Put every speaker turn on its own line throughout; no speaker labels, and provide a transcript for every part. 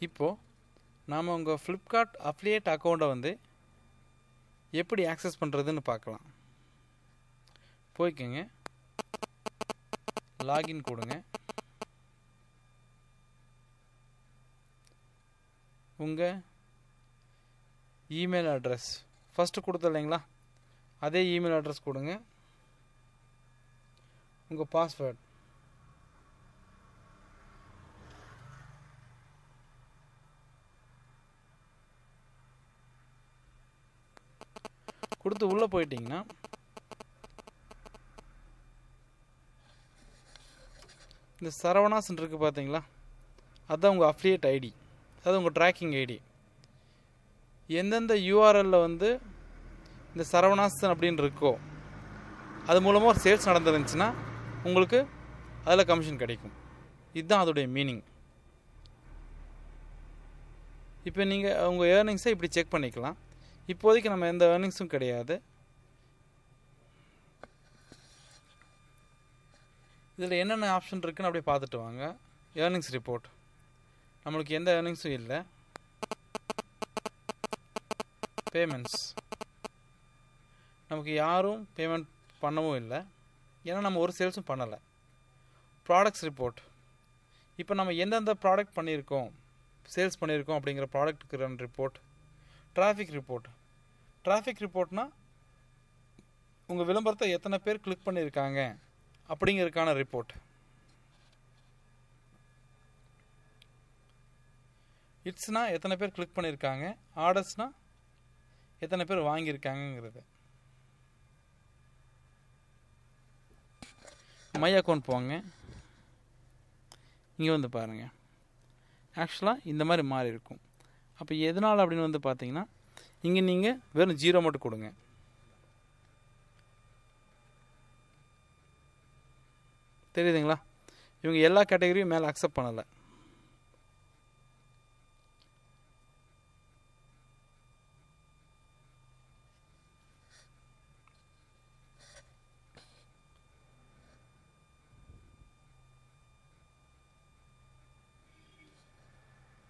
இப்போது நாம் உங்கள் ஃப்ளிப்கார்ட் அஃபிலியேட் அக்கௌண்ட்டை வந்து எப்படி ஆக்சஸ் பண்ணுறதுன்னு பார்க்கலாம். போய்க்குங்க, லாகின் கொடுங்க. உங்கள் இமெயில் அட்ரஸ் ஃபஸ்ட்டு கொடுத்த இல்லைங்களா, அதே இமெயில் அட்ரஸ் கொடுங்க. உங்கள் பாஸ்வேர்ட் கொடுத்து உள்ளே போயிட்டிங்கன்னா இந்த சரவணாஸ்ன்னு இருக்குது பார்த்தீங்களா, அதுதான் உங்கள் அஃபிலியேட் ஐடி, அது உங்கள் ட்ராக்கிங் ஐடி. எந்தெந்த யூஆர்எல்லில் வந்து இந்த சரவணாஸ் அப்படின்னு இருக்கோ அது மூலமாக ஒரு சேல்ஸ் நடந்துருந்துச்சுன்னா உங்களுக்கு அதில் கமிஷன் கிடைக்கும். இதுதான் அதோடைய மீனிங். இப்போ நீங்கள் உங்கள் ஏர்னிங்ஸை இப்படி செக் பண்ணிக்கலாம். இப்போதைக்கு நம்ம எந்த ஏர்னிங்ஸும் கிடையாது. இதில் என்னென்ன ஆப்ஷன் இருக்குன்னு அப்படியே பார்த்துட்டு வாங்க. ஏர்னிங்ஸ் ரிப்போர்ட், நம்மளுக்கு எந்த ஏர்னிங்ஸும் இல்லை. பேமெண்ட்ஸ், நமக்கு யாரும் பேமெண்ட் பண்ணவும் இல்லை, ஏன்னா நம்ம ஒரு சேல்ஸும் பண்ணலை. ப்ராடக்ட்ஸ் ரிப்போர்ட், இப்போ நம்ம எந்தெந்த ப்ராடக்ட் பண்ணியிருக்கோம், சேல்ஸ் பண்ணியிருக்கோம் அப்படிங்கிற ப்ராடக்ட்டுக்கு ரிப்போர்ட். டிராஃபிக் ரிப்போர்ட், டிராஃபிக் ரிப்போர்ட்னால் உங்கள் விளம்பரத்தை எத்தனை பேர் கிளிக் பண்ணியிருக்காங்க அப்படிங்கிறதுக்கான ரிப்போர்ட். இட்ஸ்னால் எத்தனை பேர் கிளிக் பண்ணியிருக்காங்க, ஆர்டர்ஸ்னால் எத்தனை பேர் வாங்கியிருக்காங்கங்கிறது. மை அக்கௌண்ட் போங்க, இங்கே வந்து பாருங்கள். ஆக்சுவலாக இந்த மாதிரி மாறி இருக்கும். அப்போ எதனால் அப்படின்னு வந்து பார்த்தீங்கன்னா, இங்கே நீங்கள் வெறும் 0 மட்டும் கொடுங்க. தெரியுதுங்களா, இவங்க எல்லா கேட்டகரியும் மேலே அக்செப்ட் பண்ணலை.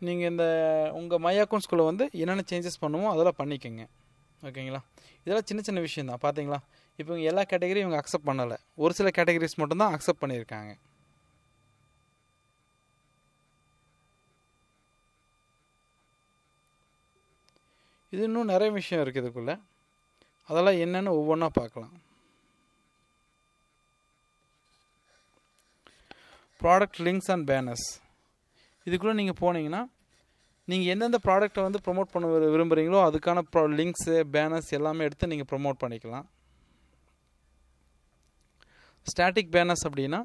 நீங்கள் இந்த உங்கள் மை அக்கௌண்ட்ஸ்குள்ளே வந்து என்னென்ன சேஞ்சஸ் பண்ணுமோ அதெல்லாம் பண்ணிக்கோங்க. ஓகேங்களா, இதெல்லாம் சின்ன சின்ன விஷயம் தான். பார்த்தீங்களா, இப்போ இவங்க எல்லா கேட்டகரியும் இவங்க அக்செப்ட் பண்ணலை, ஒரு சில கேட்டகரிஸ் மட்டும்தான் அக்செப்ட் பண்ணியிருக்காங்க. இது இன்னும் நிறைய விஷயம் இருக்குது இதுக்குள்ளே, அதெல்லாம் என்னென்னு ஒவ்வொன்றா பார்க்கலாம். ப்ராடக்ட் லிங்க்ஸ் அண்ட் பேனர்ஸ், இதுக்குள்ளே நீங்கள் போனீங்கன்னா நீங்கள் எந்தெந்த ப்ராடக்டை வந்து ப்ரொமோட் பண்ண விரும்புகிறீங்களோ அதுக்கான லிங்க்ஸு பேனர்ஸ் எல்லாமே எடுத்து நீங்கள் ப்ரொமோட் பண்ணிக்கலாம். ஸ்டாட்டிக் பேனர்ஸ் அப்படின்னா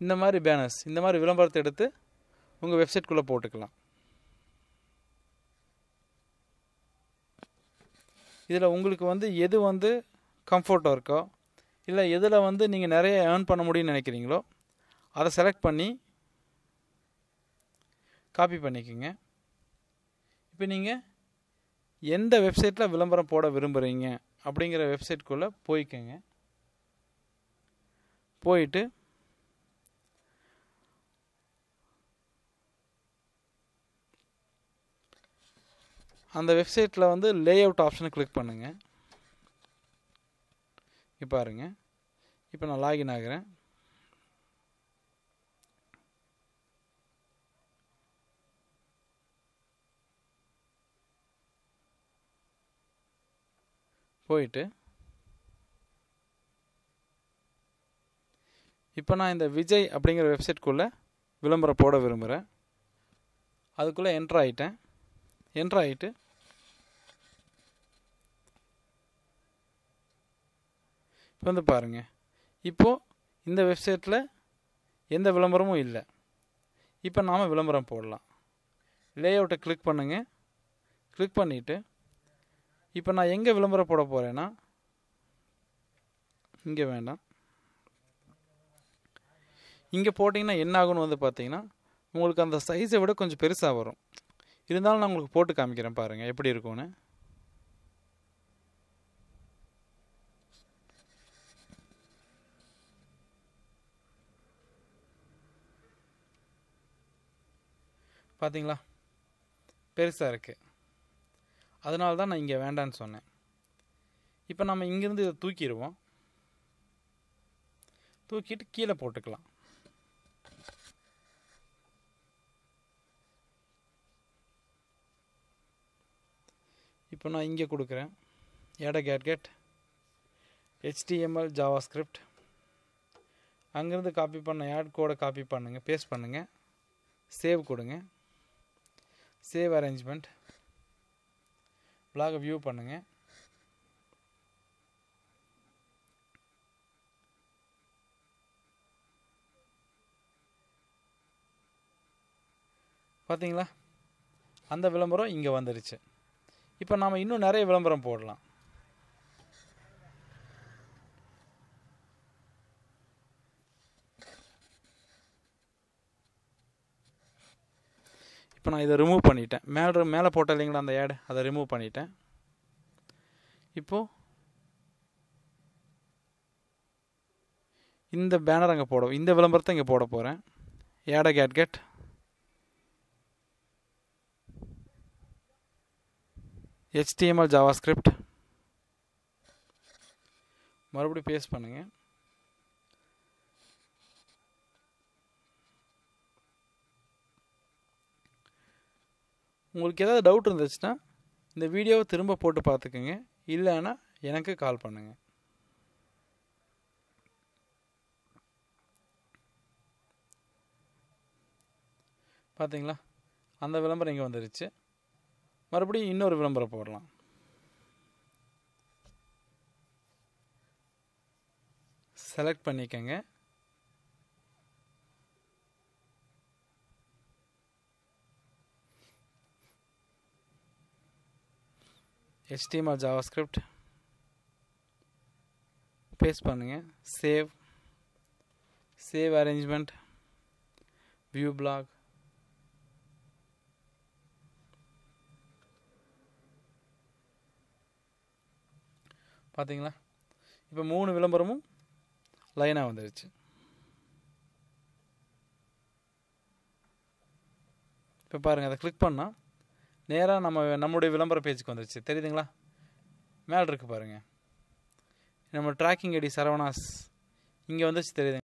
இந்த மாதிரி பேனர்ஸ், இந்த மாதிரி விளம்பரத்தை எடுத்து உங்கள் வெப்சைட்குள்ளே போட்டுக்கலாம். இதில் உங்களுக்கு வந்து எது வந்து கம்ஃபர்ட்டாக இருக்கோ, இல்லை எதில் வந்து நீங்கள் நிறைய ஏர்ன் பண்ண முடியும்னு நினைக்கிறீங்களோ அதை செலக்ட் பண்ணி காப்பி பண்ணிக்கோங்க. இப்போ நீங்கள் எந்த வெப்சைட்டில் விளம்பரம் போட விரும்புகிறீங்க அப்படிங்கிற வெப்சைட்குள்ளே போய்க்கோங்க. போயிட்டு அந்த வெப்சைட்டில் வந்து லே அவுட் ஆப்ஷனை கிளிக் பண்ணுங்கள். இப்போ பாருங்கள், இப்போ நான் லாகின் ஆகிறேன். போயிட்டு இப்போ நான் இந்த விஜய் அப்படிங்கிற வெப்சைட்குள்ளே விளம்பரம் போட விரும்புகிறேன். அதுக்குள்ளே என்ட்ரு ஆகிட்டேன். என்ட்ரு ஆகிட்டு இப்போ வந்து பாருங்கள், இப்போது இந்த வெப்சைட்டில் எந்த விளம்பரமும் இல்லை. இப்போ நாம் விளம்பரம் போடலாம். லே அவுட்டை கிளிக் பண்ணுங்கள். கிளிக் பண்ணிவிட்டு இப்போ நான் எங்கே விளம்பரம் போட போகிறேன்னா, இங்கே வேண்டாம், இங்கே போட்டிங்கன்னா என்ன ஆகுன்னு வந்து பார்த்தீங்கன்னா உங்களுக்கு அந்த சைஸை விட கொஞ்சம் பெருசாக வரும். இருந்தாலும் நான் உங்களுக்கு போட்டு காமிக்கிறேன் பாருங்கள் எப்படி இருக்கும்னு. பார்த்தீங்களா, பெருசாக இருக்குது. அதனால தான் நான் இங்கே வேண்டான்னு சொன்னேன். இப்போ நம்ம இங்கேருந்து இதை தூக்கிடுவோம். தூக்கிட்டு கீழே போட்டுக்கலாம். இப்போ நான் இங்கே கொடுக்குறேன் add a gadget HTML JavaScript. அங்கேருந்து காப்பி பண்ண ஆட் கோடை காப்பி பண்ணுங்கள், பேஸ்ட் பண்ணுங்கள், சேவ் கொடுங்க. சேவ் அரேஞ்ச்மெண்ட் பிளாகை வியூ பண்ணுங்கள். பார்த்தீங்களா, அந்த விளம்பரம் இங்கே வந்துருச்சு. இப்போ நாம் இன்னும் நிறைய விளம்பரம் போடலாம். இப்போ நான் இதை ரிமூவ் பண்ணிட்டேன். மேலே போட்ட இல்லைங்களா அந்த ஆட், அதை ரிமூவ் பண்ணிட்டேன். இப்போது இந்த பேனர் அங்கே இந்த விளம்பரத்தை இங்கே போட போகிறேன். add a gadget HTML JavaScript மறுபடியும் பேஸ்ட் பண்ணுங்க. உங்களுக்கு ஏதாவது டவுட் இருந்துச்சுன்னா இந்த வீடியோவை திரும்ப போட்டு பார்த்துக்குங்க. இல்லைன்னா எனக்கு கால் பண்ணுங்க. பார்த்தீங்களா, அந்த விளம்பரம் இங்கே வந்துருச்சு. மறுபடியும் இன்னொரு விளம்பரம் போடலாம். செலக்ட் பண்ணிக்கங்க. HTML JavaScript பேஸ்ட் பண்ணுங்க. Save arrangement, view blog. பார்த்தீங்களா, இப்போ 3 விளம்பரமும் லைனாக வந்துருச்சு. இப்போ பாருங்கள், அதை கிளிக் பண்ணால் நேராக நம்மளுடைய விளம்பர பேஜுக்கு வந்துருச்சு. தெரியுதுங்களா, மேலே இருக்குது பாருங்கள், நம்ம ட்ராக்கிங் ஐடி சரவணாஸ் இங்கே வந்துச்சு. தெரியுதுங்க.